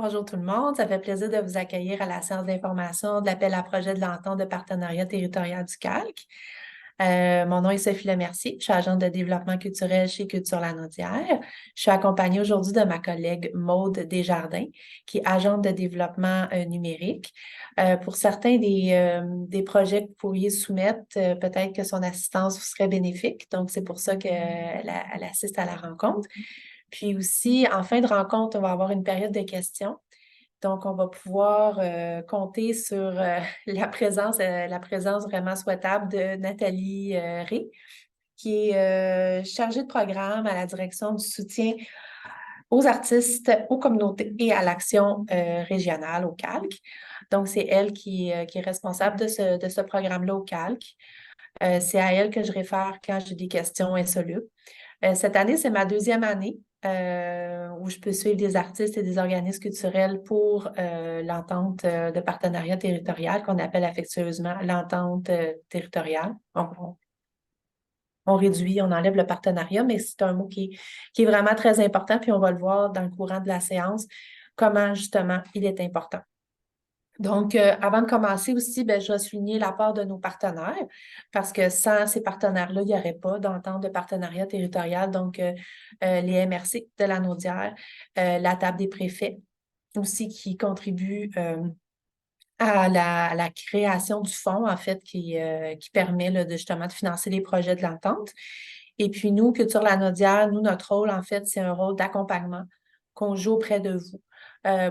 Bonjour tout le monde, ça fait plaisir de vous accueillir à la séance d'information de l'appel à projet de l'entente de partenariat territorial du Calque. Mon nom est Sophie Lemercier, je suis agente de développement culturel chez Culture Lanaudière. Je suis accompagnée aujourd'hui de ma collègue Maude Desjardins, qui est agente de développement numérique. Pour certains des projets que vous pourriez soumettre, peut-être que son assistance vous serait bénéfique. Donc, c'est pour ça qu'elle assiste à la rencontre. Puis aussi, en fin de rencontre, on va avoir une période de questions. Donc, on va pouvoir compter sur la présence vraiment souhaitable de Nathalie Ré, qui est chargée de programme à la direction du soutien aux artistes, aux communautés et à l'action régionale au Calque. Donc, c'est elle qui est responsable de ce programme-là au Calque. C'est à elle que je réfère quand j'ai des questions insolubles. Cette année, c'est ma deuxième année où je peux suivre des artistes et des organismes culturels pour l'entente de partenariat territorial qu'on appelle affectueusement l'entente territoriale. On réduit, on enlève le partenariat, mais c'est un mot qui est vraiment très important, puis on va le voir dans le courant de la séance, comment justement il est important. Donc, avant de commencer aussi, ben, je vais souligner l'apport de nos partenaires parce que sans ces partenaires-là, il n'y aurait pas d'entente de partenariat territorial. Donc, les MRC de la Naudière, la table des préfets aussi qui contribuent à la création du fonds, en fait, qui permet là, justement de financer les projets de l'entente. Et puis, nous, Culture La Naudière, nous, notre rôle, en fait, c'est un rôle d'accompagnement qu'on joue auprès de vous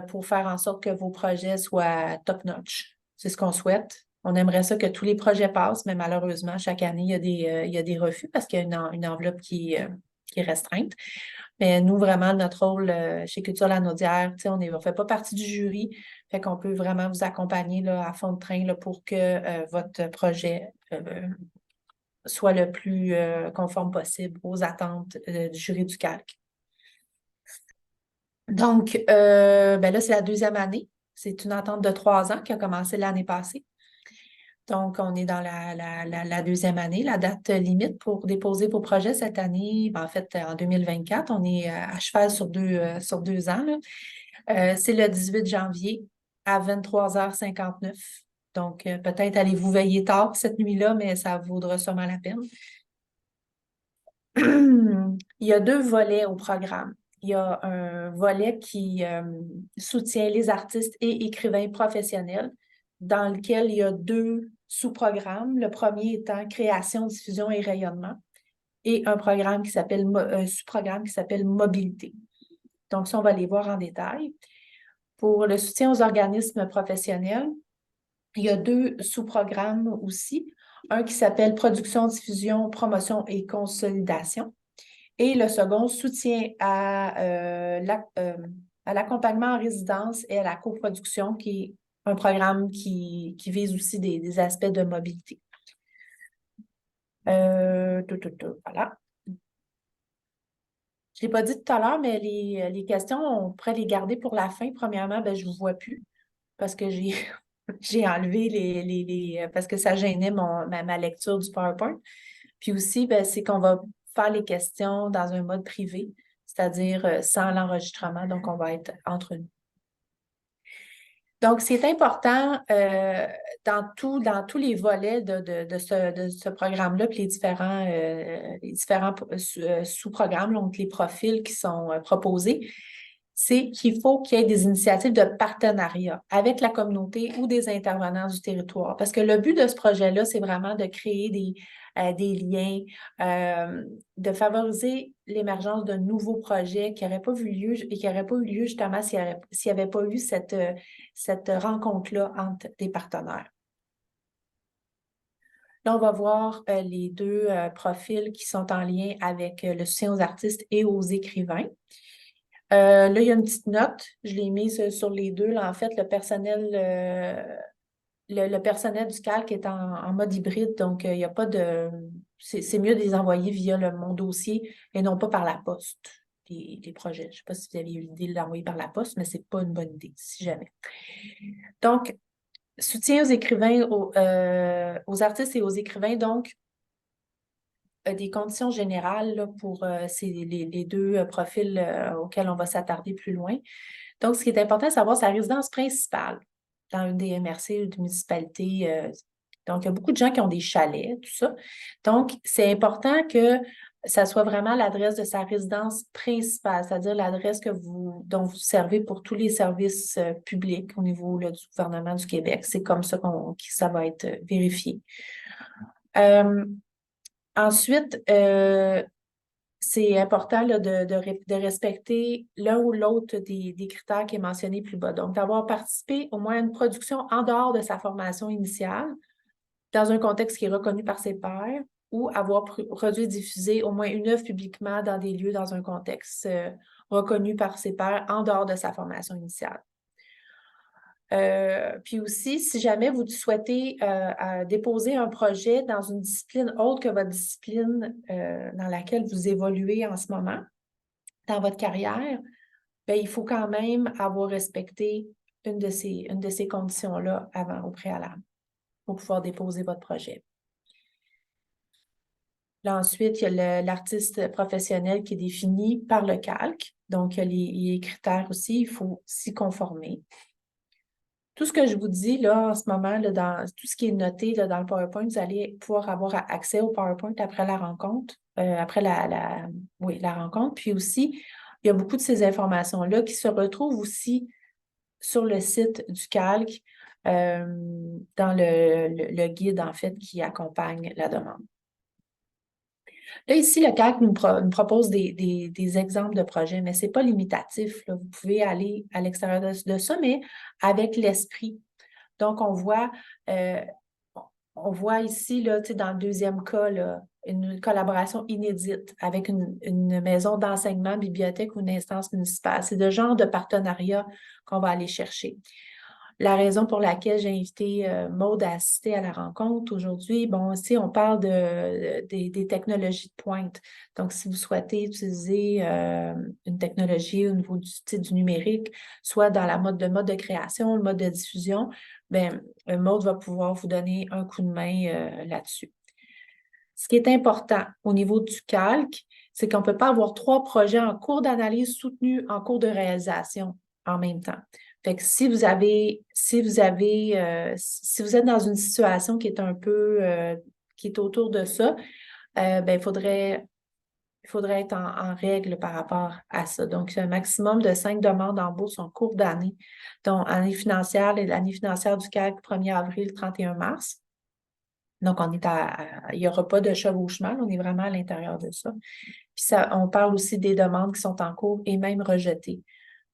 pour faire en sorte que vos projets soient top-notch. C'est ce qu'on souhaite. On aimerait ça que tous les projets passent, mais malheureusement, chaque année, il y a des refus parce qu'il y a une enveloppe qui est restreinte. Mais nous, vraiment, notre rôle chez Culture La Naudière, on ne fait pas partie du jury, fait qu'on peut vraiment vous accompagner là, à fond de train là, pour que votre projet soit le plus conforme possible aux attentes du jury du Calque. Donc, ben là, c'est la deuxième année. C'est une entente de 3 ans qui a commencé l'année passée. Donc, on est dans la deuxième année. La date limite pour déposer vos projets cette année, ben, en fait, en 2024, on est à cheval sur 2 ans, là. C'est le 18 janvier à 23h59. Donc, peut-être allez-vous veiller tard cette nuit-là, mais ça vaudra sûrement la peine. Il y a 2 volets au programme. Il y a un volet qui soutient les artistes et écrivains professionnels, dans lequel il y a 2 sous-programmes. Le premier étant création, diffusion et rayonnement, et un sous-programme qui s'appelle mobilité. Donc, ça, on va les voir en détail. Pour le soutien aux organismes professionnels, il y a 2 sous-programmes aussi. Un qui s'appelle production, diffusion, promotion et consolidation. Et le second, soutien à l'accompagnement en résidence et à la coproduction, qui est un programme qui vise aussi des aspects de mobilité. Voilà. Je ne l'ai pas dit tout à l'heure, mais les questions, on pourrait les garder pour la fin. Premièrement, ben, je ne vous vois plus parce que j'ai j'ai enlevé parce que ça gênait ma lecture du PowerPoint. Puis aussi, ben, c'est qu'on va faire les questions dans un mode privé, c'est-à-dire sans l'enregistrement, donc on va être entre nous. Donc, c'est important dans tous les volets de ce programme-là, puis les différents sous-programmes, donc les profils qui sont proposés, c'est qu'il faut qu'il y ait des initiatives de partenariat avec la communauté ou des intervenants du territoire. Parce que le but de ce projet-là, c'est vraiment de créer des liens, de favoriser l'émergence de nouveaux projets qui n'auraient pas vu lieu et qui n'auraient pas eu lieu justement s'il n'y avait pas eu cette rencontre-là entre des partenaires. Là, on va voir les 2 profils qui sont en lien avec le soutien aux artistes et aux écrivains. Là, il y a une petite note, je l'ai mise sur les 2. Là, en fait, le personnel du Calque est en mode hybride, donc il n'y a pas de. C'est mieux de les envoyer via mon dossier et non pas par la poste, les projets. Je ne sais pas si vous avez eu l'idée de l'envoyer par la poste, mais ce n'est pas une bonne idée, si jamais. Donc, soutien aux écrivains, aux artistes et aux écrivains, donc, des conditions générales là, pour les 2 profils auxquels on va s'attarder plus loin. Donc, ce qui est important de savoir, c'est la résidence principale dans une des MRC ou des municipalités. Donc, il y a beaucoup de gens qui ont des chalets, tout ça. Donc, c'est important que ça soit vraiment l'adresse de sa résidence principale, c'est-à-dire l'adresse dont vous servez pour tous les services publics au niveau là, du gouvernement du Québec. C'est comme ça que ça va être vérifié. Ensuite, c'est important là, de respecter l'un ou l'autre des critères qui est mentionné plus bas. Donc, d'avoir participé au moins à une production en dehors de sa formation initiale, dans un contexte qui est reconnu par ses pairs, ou avoir produit et diffusé au moins une œuvre publiquement dans des lieux dans un contexte reconnu par ses pairs en dehors de sa formation initiale. Puis aussi, si jamais vous souhaitez déposer un projet dans une discipline autre que votre discipline dans laquelle vous évoluez en ce moment, dans votre carrière, bien, il faut quand même avoir respecté une de ces conditions-là au préalable pour pouvoir déposer votre projet. Là, ensuite, il y a l'artiste professionnel qui est défini par le calque. Donc, il y a les critères aussi, il faut s'y conformer. Tout ce que je vous dis là en ce moment, là, dans tout ce qui est noté là, dans le PowerPoint, vous allez pouvoir avoir accès au PowerPoint après la rencontre, après la rencontre. Puis aussi, il y a beaucoup de ces informations-là qui se retrouvent aussi sur le site du calque, dans le guide, en fait, qui accompagne la demande. Là, ici, le calque nous propose des exemples de projets, mais ce n'est pas limitatif, là. Vous pouvez aller à l'extérieur de ça, mais avec l'esprit. Donc, on voit ici, là, dans le deuxième cas, là, une collaboration inédite avec une maison d'enseignement, bibliothèque ou une instance municipale. C'est le genre de partenariat qu'on va aller chercher. La raison pour laquelle j'ai invité Maude à assister à la rencontre aujourd'hui, bon, ici, on parle des technologies de pointe. Donc, si vous souhaitez utiliser une technologie au niveau du numérique, soit dans le mode de création, le mode de diffusion, bien, Maude va pouvoir vous donner un coup de main là-dessus. Ce qui est important au niveau du calque, c'est qu'on ne peut pas avoir 3 projets en cours d'analyse soutenus en cours de réalisation en même temps. Fait que si vous êtes dans une situation qui est un peu qui est autour de ça, ben, il faudrait être en règle par rapport à ça. Donc, il y a un maximum de 5 demandes d'embauche en cours d'année, dont l'année financière du calque 1er avril, 31 mars. Donc, il n'y aura pas de chevauchement, on est vraiment à l'intérieur de ça. Puis on parle aussi des demandes qui sont en cours et même rejetées.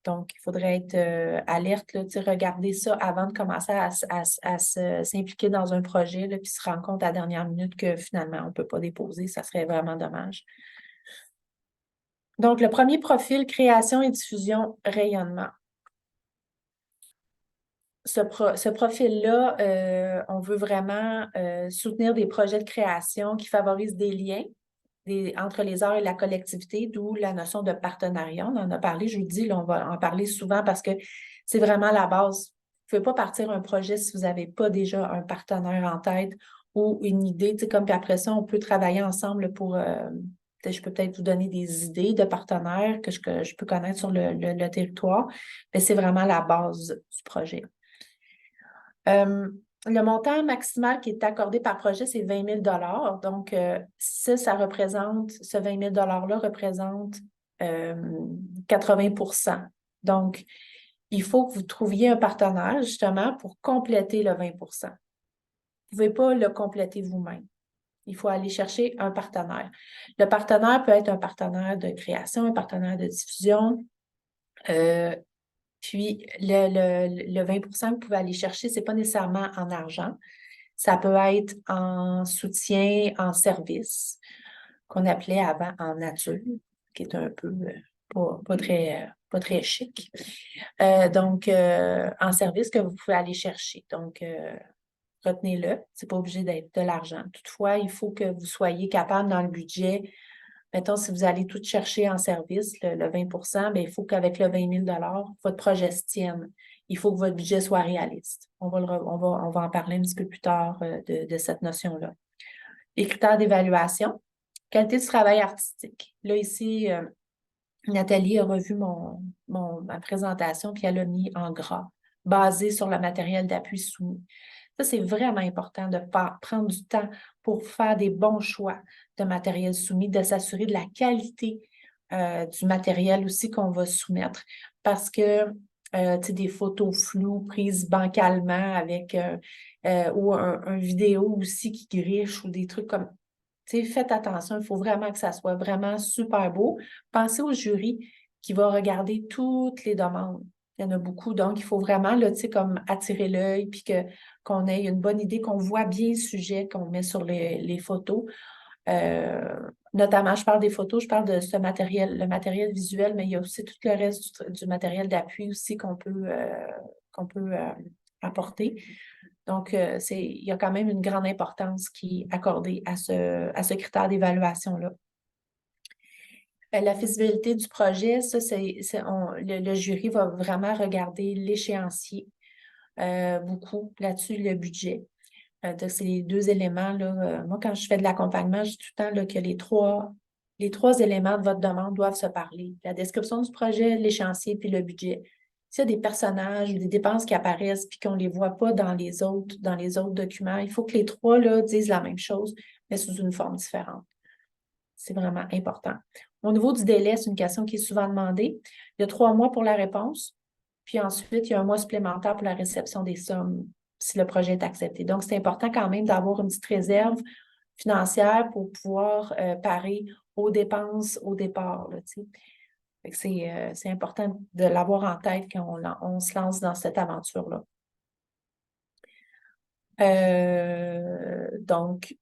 Donc, il faudrait être alerte, là, regarder ça avant de commencer à s'impliquer dans un projet, là, puis se rendre compte à la dernière minute que finalement, on ne peut pas déposer. Ça serait vraiment dommage. Donc, le premier profil, création et diffusion, rayonnement. Ce profil-là, on veut vraiment soutenir des projets de création qui favorisent des liens entre les arts et la collectivité, d'où la notion de partenariat. On en a parlé jeudi, là, on va en parler souvent parce que c'est vraiment la base. Vous ne pouvez pas partir un projet si vous n'avez pas déjà un partenaire en tête ou une idée. Comme puis après ça, on peut travailler ensemble pour... je peux peut-être vous donner des idées de partenaires que je peux connaître sur le territoire, mais c'est vraiment la base du projet. Le montant maximal qui est accordé par projet, c'est 20 000 $. Donc, ça représente, ce 20 000 $-là représente 80 %. Donc, il faut que vous trouviez un partenaire, justement, pour compléter le 20 %. Vous ne pouvez pas le compléter vous-même. Il faut aller chercher un partenaire. Le partenaire peut être un partenaire de création, un partenaire de diffusion. Puis, le 20 % que vous pouvez aller chercher, ce n'est pas nécessairement en argent. Ça peut être en soutien, en service, qu'on appelait avant en nature, qui est un peu pas très chic. Donc, en service que vous pouvez aller chercher. Donc, retenez-le. Ce n'est pas obligé d'être de l'argent. Toutefois, il faut que vous soyez capable dans le budget. Mettons, si vous allez tout chercher en service, le 20 %, bien, il faut qu'avec le 20 000 $, votre projet se tienne. Il faut que votre budget soit réaliste. On va en parler un petit peu plus tard de cette notion-là. Les critères d'évaluation. Qualité du travail artistique. Là, ici, Nathalie a revu ma présentation, puis elle a mis en gras, basé sur le matériel d'appui soumis. Ça, c'est vraiment important de prendre du temps pour faire des bons choix de matériel soumis, de s'assurer de la qualité du matériel aussi qu'on va soumettre, parce que tu sais, des photos floues prises bancalement avec ou un vidéo aussi qui griche ou des trucs comme faites attention, il faut vraiment que ça soit vraiment super beau. Pensez au jury qui va regarder toutes les demandes. Il y en a beaucoup, donc il faut vraiment là, comme attirer l'œil, puis qu'on ait une bonne idée, qu'on voit bien le sujet qu'on met sur les photos. Notamment, je parle des photos, je parle de ce matériel, le matériel visuel, mais il y a aussi tout le reste du matériel d'appui aussi qu'on peut apporter. Donc, il y a quand même une grande importance qui est accordée à ce critère d'évaluation-là. La faisabilité du projet, ça, le jury va vraiment regarder l'échéancier beaucoup là-dessus, le budget. Donc, c'est les deux éléments. Là, moi, quand je fais de l'accompagnement, je dis tout le temps là, que les trois éléments de votre demande doivent se parler. La description du projet, l'échéancier, puis le budget. S'il y a des personnages ou des dépenses qui apparaissent puis qu'on ne les voit pas dans les autres documents, il faut que les trois là, disent la même chose, mais sous une forme différente. C'est vraiment important. Au niveau du délai, c'est une question qui est souvent demandée. Il y a 3 mois pour la réponse, puis ensuite, il y a 1 mois supplémentaire pour la réception des sommes si le projet est accepté. Donc, c'est important quand même d'avoir une petite réserve financière pour pouvoir parer aux dépenses au départ. Là, c'est important de l'avoir en tête quand on se lance dans cette aventure-là. Donc,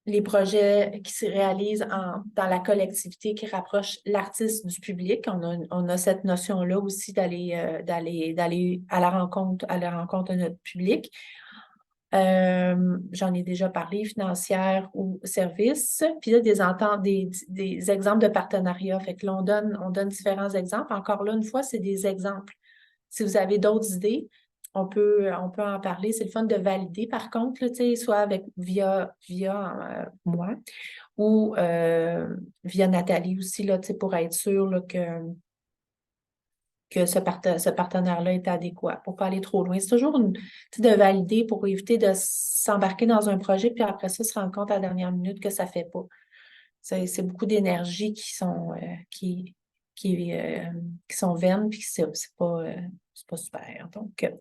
les projets qui se réalisent dans la collectivité qui rapprochent l'artiste du public. On a cette notion-là aussi d'aller à la rencontre de notre public. J'en ai déjà parlé, financière ou service. Puis là, des exemples de partenariat. Fait que là, on donne différents exemples. Encore là, une fois, c'est des exemples. Si vous avez d'autres idées, on peut en parler. C'est le fun de valider, par contre, là, soit via moi ou via Nathalie aussi, là, pour être sûr là, que ce partenaire-là est adéquat pour ne pas aller trop loin. C'est toujours de valider pour éviter de s'embarquer dans un projet, puis après ça, se rendre compte à la dernière minute que ça ne fait pas. C'est beaucoup d'énergie qui sont vaines, puis c'est pas super. Donc,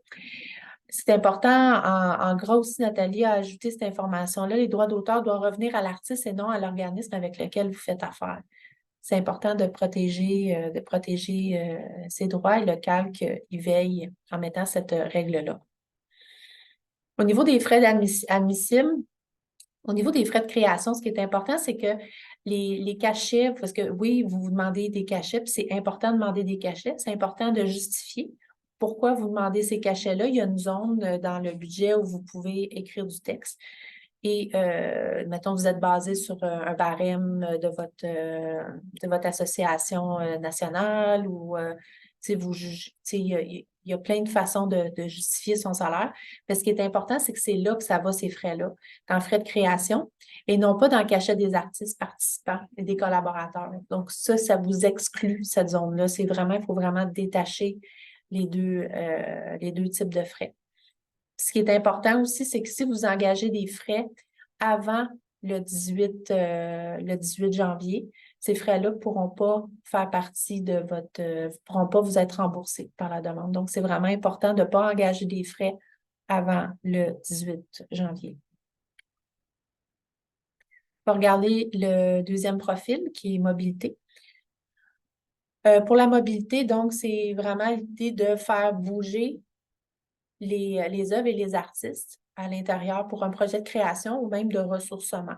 c'est important, en gros aussi, Nathalie a ajouté cette information-là. Les droits d'auteur doivent revenir à l'artiste et non à l'organisme avec lequel vous faites affaire. C'est important de protéger ses droits et le calque y veille en mettant cette règle-là. Au niveau des frais admissibles, au niveau des frais de création, ce qui est important, c'est que les cachets, parce que oui, vous demandez des cachets, puis c'est important de demander des cachets, c'est important de justifier pourquoi vous demandez ces cachets-là. Il y a une zone dans le budget où vous pouvez écrire du texte. Et, mettons, vous êtes basé sur un barème de votre association nationale ou, il y a plein de façons de justifier son salaire. Mais ce qui est important, c'est que c'est là que ça va, ces frais-là, dans frais de création et non pas dans le cachet des artistes participants et des collaborateurs. Donc, ça vous exclut cette zone-là. Il faut vraiment détacher les deux types de frais. Ce qui est important aussi, c'est que si vous engagez des frais avant le 18 janvier, ces frais-là ne pourront pas faire partie pourront pas vous être remboursés par la demande. Donc, c'est vraiment important de ne pas engager des frais avant le 18 janvier. On va regarder le deuxième profil qui est mobilité. Pour la mobilité, donc, c'est vraiment l'idée de faire bouger les œuvres et les artistes à l'intérieur pour un projet de création ou même de ressourcement.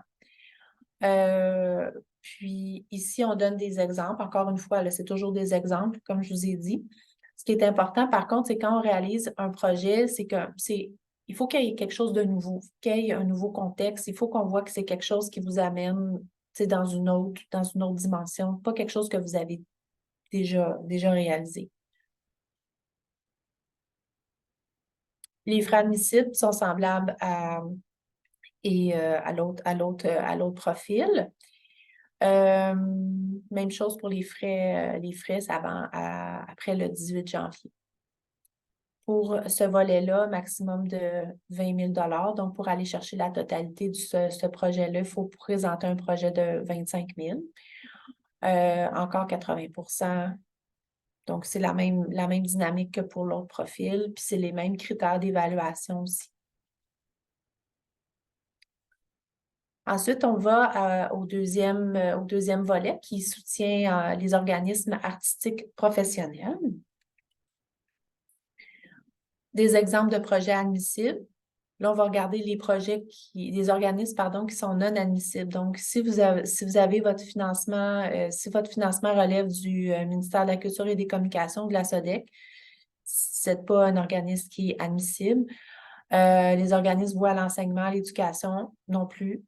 Puis ici, on donne des exemples. Encore une fois, là, c'est toujours des exemples, comme je vous ai dit. Ce qui est important, par contre, c'est quand on réalise un projet, il faut qu'il y ait quelque chose de nouveau, qu'il y ait un nouveau contexte. Il faut qu'on voit que c'est quelque chose qui vous amène dans une autre dimension, pas quelque chose que vous avez déjà réalisé. Les frais admissibles sont semblables à l'autre profil. Même chose pour les frais. Les frais, ça va après le 18 janvier. Pour ce volet-là, maximum de 20 000 $. Donc, pour aller chercher la totalité de ce projet-là, il faut présenter un projet de 25 000. Encore 80 %. Donc, c'est la même dynamique que pour l'autre profil, puis c'est les mêmes critères d'évaluation aussi. Ensuite, on va au deuxième volet qui soutient les organismes artistiques professionnels. Des exemples de projets admissibles. Là, on va regarder les organismes, qui sont non admissibles. Donc, si vous avez votre financement, si votre financement relève du ministère de la Culture et des Communications, de la SODEC, ce n'est pas un organisme qui est admissible. Les organismes voués à l'enseignement, à l'éducation, non plus.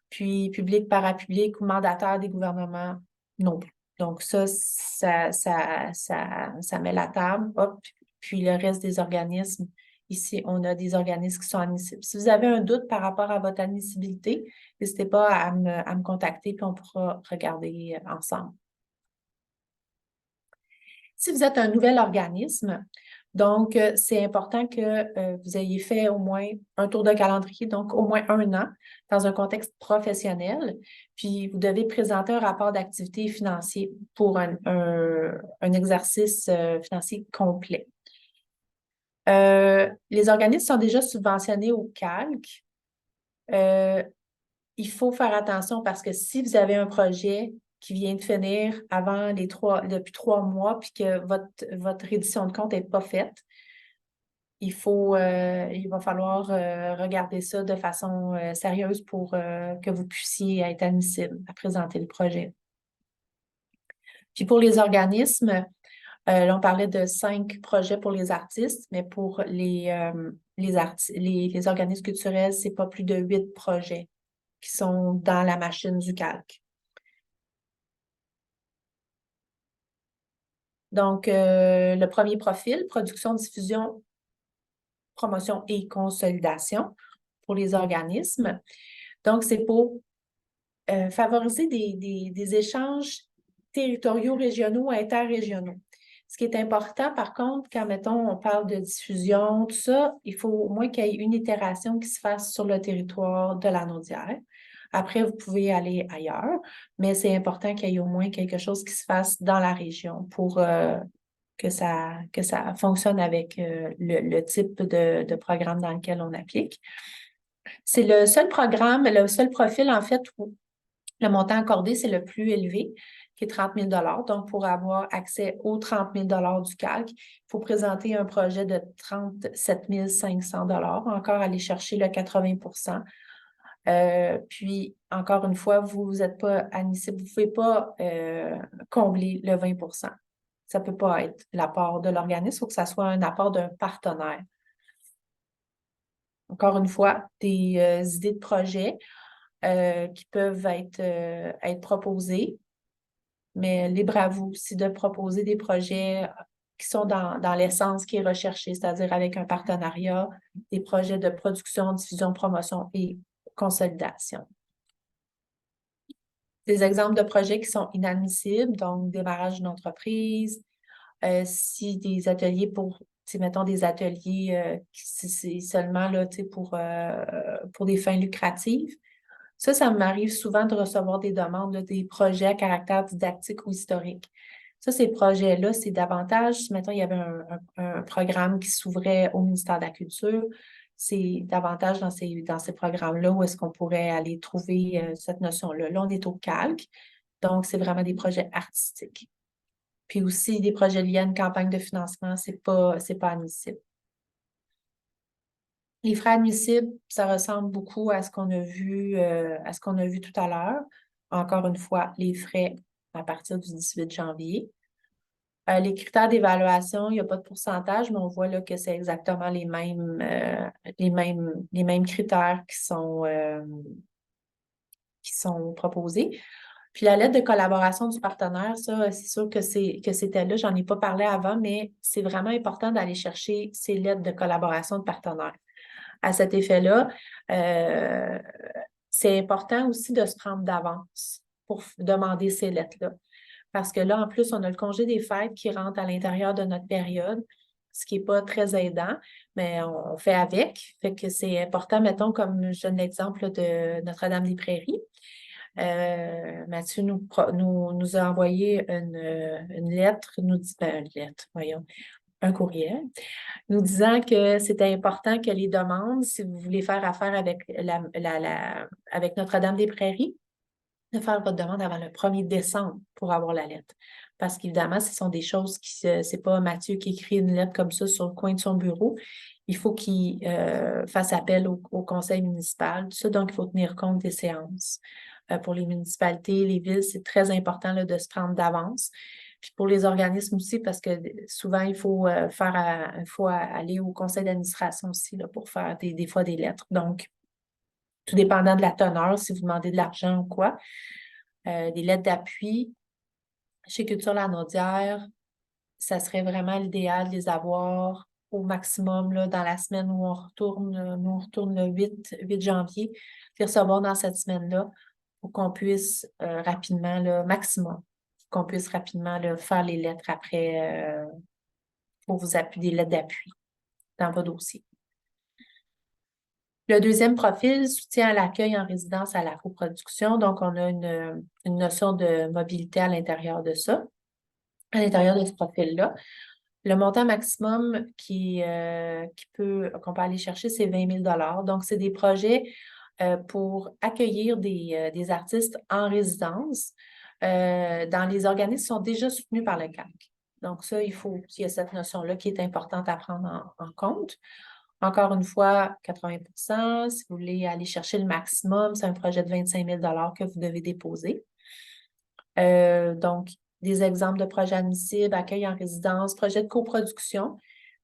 Puis, public, parapublic ou mandataire des gouvernements, non plus. Donc, ça met la table. Hop. Puis, le reste des organismes, ici, on a des organismes qui sont admissibles. Si vous avez un doute par rapport à votre admissibilité, n'hésitez pas à me contacter, puis on pourra regarder ensemble. Si vous êtes un nouvel organisme, donc c'est important que vous ayez fait au moins un tour de calendrier, donc au moins 1 an, dans un contexte professionnel, puis vous devez présenter un rapport d'activité financier pour un exercice financier complet. Les organismes sont déjà subventionnés au calque. Il faut faire attention parce que si vous avez un projet qui vient de finir depuis 3 mois, puis que votre reddition de compte n'est pas faite, il va falloir regarder ça de façon sérieuse pour que vous puissiez être admissible à présenter le projet. Puis pour les organismes, là, on parlait de 5 projets pour les artistes, mais pour les organismes culturels, c'est pas plus de 8 projets qui sont dans la machine du calque. Donc, le premier profil, production, diffusion, promotion et consolidation pour les organismes. Donc, c'est pour favoriser des échanges territoriaux, régionaux, interrégionaux. Ce qui est important, par contre, quand, mettons, on parle de diffusion, tout ça, il faut au moins qu'il y ait une itération qui se fasse sur le territoire de la Naudière. Après, vous pouvez aller ailleurs, mais c'est important qu'il y ait au moins quelque chose qui se fasse dans la région pour que ça fonctionne avec le type de programme dans lequel on applique. C'est le seul profil, en fait, où le montant accordé, c'est le plus élevé, qui est 30 000 $. Donc, pour avoir accès aux 30 000 $ du calque, il faut présenter un projet de 37 500 $, encore aller chercher le 80 %. Puis, encore une fois, vous n'êtes pas admissible, vous ne pouvez pas combler le 20 %. Ça ne peut pas être l'apport de l'organisme, il faut que ça soit un apport d'un partenaire. Encore une fois, des idées de projet qui peuvent être proposées, mais libre à vous aussi de proposer des projets qui sont dans l'essence qui est recherchée, c'est-à-dire avec un partenariat, des projets de production, diffusion, promotion et consolidation. Des exemples de projets qui sont inadmissibles, donc démarrage d'une entreprise, si des ateliers mettons des ateliers c'est seulement là, pour des fins lucratives. Ça m'arrive souvent de recevoir des demandes, là, des projets à caractère didactique ou historique. Ça, ces projets-là, c'est davantage, si mettons, il y avait un programme qui s'ouvrait au ministère de la Culture, c'est davantage dans ces programmes-là où est-ce qu'on pourrait aller trouver cette notion-là. Là, on est au calque, donc c'est vraiment des projets artistiques. Puis aussi, des projets liés à une campagne de financement, c'est pas admissible. Les frais admissibles, ça ressemble beaucoup à ce qu'on a vu tout à l'heure. Encore une fois, les frais à partir du 18 janvier. Les critères d'évaluation, il n'y a pas de pourcentage, mais on voit là que c'est exactement les mêmes critères qui sont proposés. Puis la lettre de collaboration du partenaire, ça, c'est sûr que c'était là, j'en ai pas parlé avant, mais c'est vraiment important d'aller chercher ces lettres de collaboration de partenaire. À cet effet-là, c'est important aussi de se prendre d'avance. pour demander ces lettres-là. Parce que là, en plus, on a le congé des fêtes qui rentre à l'intérieur de notre période, ce qui n'est pas très aidant, mais on fait avec. Fait que c'est important, mettons, comme je donne l'exemple de Notre-Dame-des-Prairies. Mathieu nous a envoyé une lettre, une lettre, voyons, un courriel, nous disant que c'était important que les demandes, si vous voulez faire affaire avec, avec Notre-Dame-des-Prairies, de faire votre demande avant le 1er décembre pour avoir la lettre. Parce qu'évidemment, ce sont des choses c'est pas Mathieu qui écrit une lettre comme ça sur le coin de son bureau. Il faut qu'il fasse appel au conseil municipal, tout ça, donc il faut tenir compte des séances. Pour les municipalités, les villes, c'est très important là, de se prendre d'avance. Puis pour les organismes aussi, parce que souvent, il faut aller au conseil d'administration aussi là, pour faire des fois des lettres. Donc, tout dépendant de la teneur, si vous demandez de l'argent ou quoi. Des lettres d'appui. Chez Culture Lanaudière, ça serait vraiment l'idéal de les avoir au maximum là, dans la semaine où on retourne. Nous, on retourne le 8 janvier, les recevoir dans cette semaine-là pour qu'on puisse rapidement, là, maximum, qu'on puisse rapidement là, faire les lettres après pour vous appuyer, des lettres d'appui dans vos dossiers. Le deuxième profil, soutien à l'accueil en résidence à la coproduction. Donc, on a une notion de mobilité à l'intérieur de ça, à l'intérieur de ce profil-là. Le montant maximum qu'on peut aller chercher, c'est 20 000 $. Donc, c'est des projets pour accueillir des artistes en résidence dans les organismes qui sont déjà soutenus par le CAC. Donc, ça, il y a cette notion-là qui est importante à prendre en compte. Encore une fois, 80 %. Si vous voulez aller chercher le maximum, c'est un projet de 25 000 $ que vous devez déposer. Donc, des exemples de projets admissibles, accueil en résidence, projet de coproduction.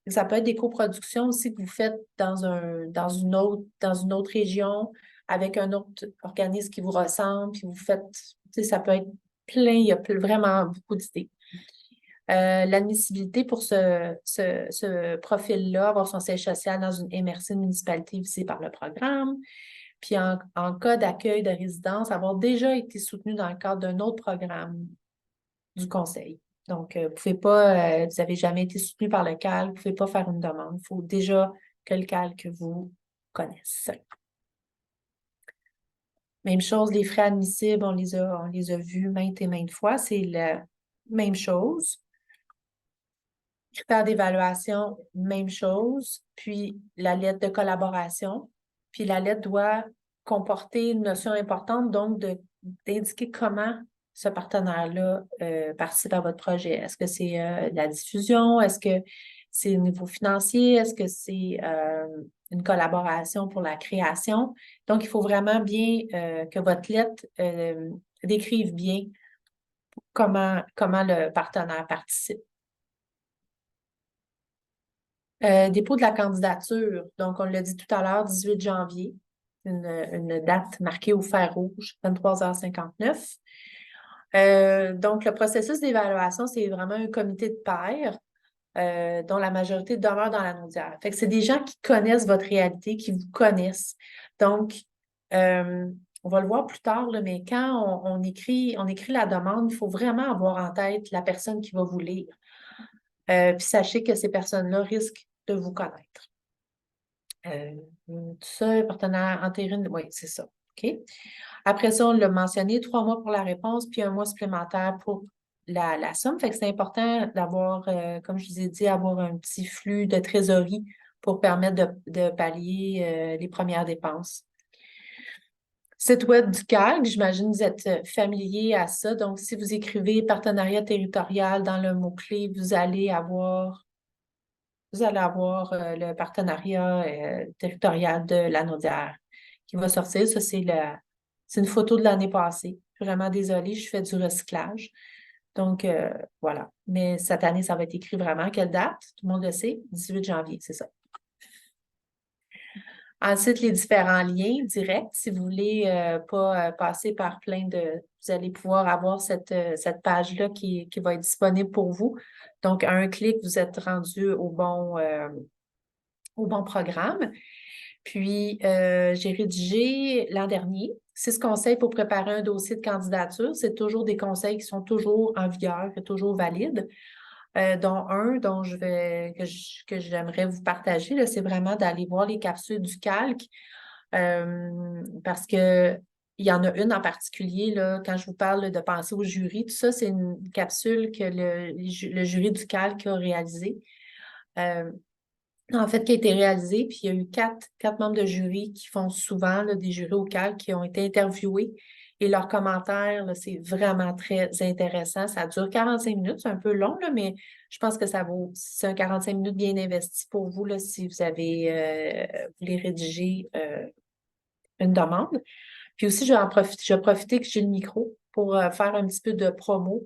Ça peut être des coproductions aussi que vous faites dans une autre région avec un autre organisme qui vous ressemble, puis vous faites, ça peut être plein, il y a vraiment beaucoup d'idées. L'admissibilité pour ce profil-là, avoir son siège social dans une MRC, une municipalité visée par le programme. Puis en cas d'accueil de résidence, avoir déjà été soutenu dans le cadre d'un autre programme du conseil. Donc, vous n'avez jamais été soutenu par le CAL, vous ne pouvez pas faire une demande. Il faut déjà que le CAL vous connaisse. Même chose, les frais admissibles, on les a vus maintes et maintes fois. C'est la même chose. Critères d'évaluation, même chose. Puis la lettre de collaboration. Puis la lettre doit comporter une notion importante, donc d'indiquer comment ce partenaire-là participe à votre projet. Est-ce que c'est la diffusion? Est-ce que c'est au niveau financier? Est-ce que c'est une collaboration pour la création? Donc, il faut vraiment bien que votre lettre décrive bien comment le partenaire participe. Dépôt de la candidature. Donc, on l'a dit tout à l'heure, 18 janvier, une date marquée au fer rouge, 23h59. Donc, le processus d'évaluation, c'est vraiment un comité de pairs dont la majorité demeure dans la Naudière. Fait que c'est des gens qui connaissent votre réalité, qui vous connaissent. Donc, on va le voir plus tard, là, mais quand on écrit la demande, il faut vraiment avoir en tête la personne qui va vous lire. Puis sachez que ces personnes-là risquent de vous connaître. Tout ça, partenaire intérim, oui, c'est ça. OK? Après ça, on l'a mentionné, 3 mois pour la réponse, puis 1 mois supplémentaire pour la somme. Fait que c'est important d'avoir, comme je vous ai dit, avoir un petit flux de trésorerie pour permettre de pallier les premières dépenses. Site web du CALC, j'imagine que vous êtes familier à ça. Donc, si vous écrivez partenariat territorial dans le mot-clé, vous allez avoir le partenariat territorial de la Naudière qui va sortir. Ça, c'est une photo de l'année passée. Je suis vraiment désolée, je fais du recyclage. Donc, voilà. Mais cette année, ça va être écrit vraiment. Quelle date? Tout le monde le sait. 18 janvier, c'est ça. Ensuite, les différents liens directs. Si vous voulez pas passer par vous allez pouvoir avoir cette page-là qui va être disponible pour vous. Donc, à un clic, vous êtes rendu au bon programme. Puis, j'ai rédigé l'an dernier 6 conseils pour préparer un dossier de candidature. C'est toujours des conseils qui sont toujours en vigueur et toujours valides. Dont un que j'aimerais vous partager, là, c'est vraiment d'aller voir les capsules du calque parce que il y en a une en particulier, là, quand je vous parle de penser au jury, tout ça, c'est une capsule que le jury du calque a réalisée. En fait, qui a été réalisée, puis il y a eu quatre membres de jury qui font souvent là, des jurys au calque qui ont été interviewés. Et leurs commentaires, là, c'est vraiment très intéressant. Ça dure 45 minutes, c'est un peu long, là, mais je pense que c'est un 45 minutes bien investi pour vous là, si vous voulez rédiger une demande. Puis aussi, je vais profiter que j'ai le micro pour faire un petit peu de promo.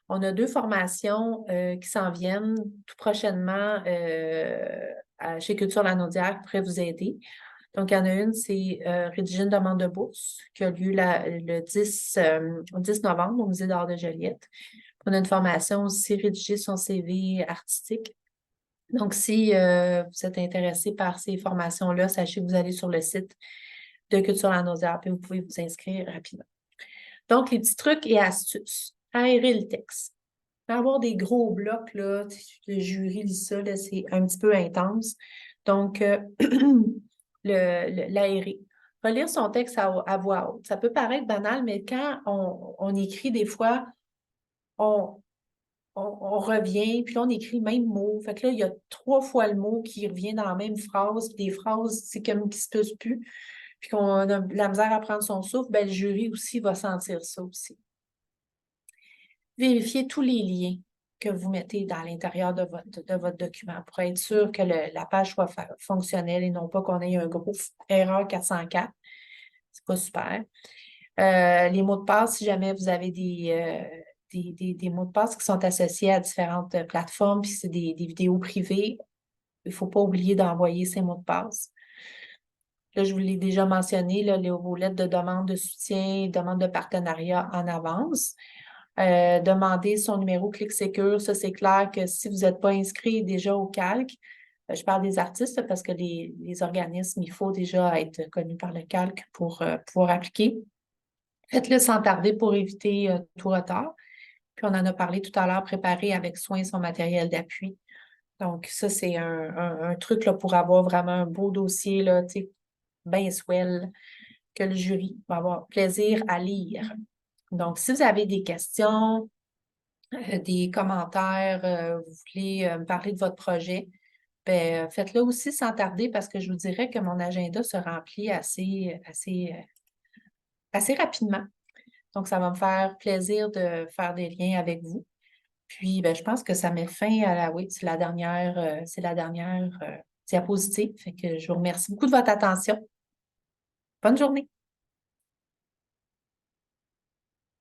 On a 2 formations qui s'en viennent tout prochainement chez Culture Lanaudière qui pourraient vous aider. Donc, il y en a une, c'est rédiger une demande de bourse qui a lieu le 10 novembre au Musée d'art de Joliette. On a une formation aussi, rédiger son CV artistique. Donc, si vous êtes intéressé par ces formations-là, sachez que vous allez sur le site de Culture Lanaudière puis vous pouvez vous inscrire rapidement. Donc, les petits trucs et astuces. Aérer le texte. Avoir des gros blocs, là, le jury lit ça, là, c'est un petit peu intense. Donc, l'aérer. Relire son texte à voix haute. Ça peut paraître banal, mais quand on écrit, des fois, on, on revient, puis là, on écrit le même mot. Fait que là, il y a 3 fois le mot qui revient dans la même phrase, puis des phrases, c'est comme qui se poussent plus, puis qu'on a de la misère à prendre son souffle, ben, le jury aussi va sentir ça aussi. Vérifiez tous les liens que vous mettez dans l'intérieur de votre document pour être sûr que la page soit fonctionnelle et non pas qu'on ait un gros erreur 404. C'est pas super. Les mots de passe, si jamais vous avez des mots de passe qui sont associés à différentes plateformes, puis c'est des vidéos privées, il ne faut pas oublier d'envoyer ces mots de passe. Là, je vous l'ai déjà mentionné, là, vos lettres de demande de soutien, demande de partenariat en avance. Demander son numéro ClickSecure, ça c'est clair que si vous n'êtes pas inscrit déjà au calque, je parle des artistes parce que les organismes, il faut déjà être connus par le calque pour pouvoir appliquer. Faites-le sans tarder pour éviter tout retard. Puis on en a parlé tout à l'heure, préparer avec soin son matériel d'appui. Donc ça, c'est un truc là, pour avoir vraiment un beau dossier, là, bien swell, que le jury va avoir plaisir à lire. Donc, si vous avez des questions, des commentaires, vous voulez me parler de votre projet, ben, faites-le aussi sans tarder parce que je vous dirais que mon agenda se remplit assez rapidement. Donc, ça va me faire plaisir de faire des liens avec vous. Puis, ben, je pense que ça met fin oui, c'est la dernière diapositive. Fait que je vous remercie beaucoup de votre attention. Bonne journée.